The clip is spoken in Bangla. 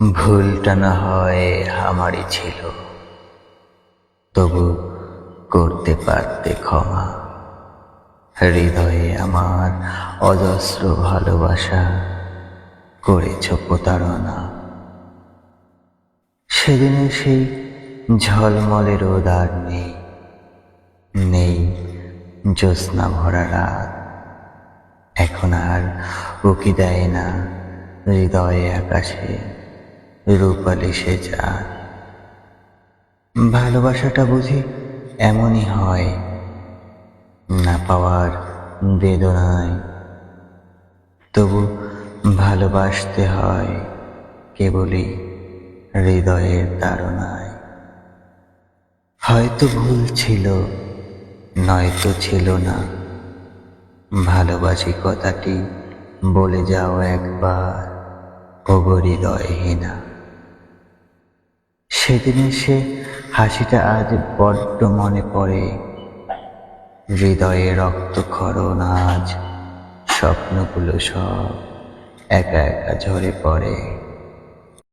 ভুলটা না হয় আমারই ছিল, তবু করতে পারতে ক্ষমা। হৃদয়ে আমার অজস্র ভালোবাসা করেছ প্রতারণা। সেদিনের সেই ঝলমলে রোদ আর নেই, নেই জ্যোৎস্না ভরা রাত। এখন আর উকি দেয় না হৃদয়ে আকাশে রূপালি সে চাঁদ। ভালোবাসাটা বুঝি এমনই হয়, না পাওয়ার বেদনায়, তবু ভালোবাসতে হয় কেবলই হৃদয়ের তাড়নায়। হয়তো ভুল ছিল, নয়তো ছিল না, ভালোবাসি কথাটি বলে যাও একবার, ওগো হৃদয়হীনা। সেদিনের সে হাসিটা আজ বড্ড মনে পড়ে, হৃদয়ে রক্তক্ষরণ আজ, স্বপ্নগুলো সব একা একা ঝরে পড়ে।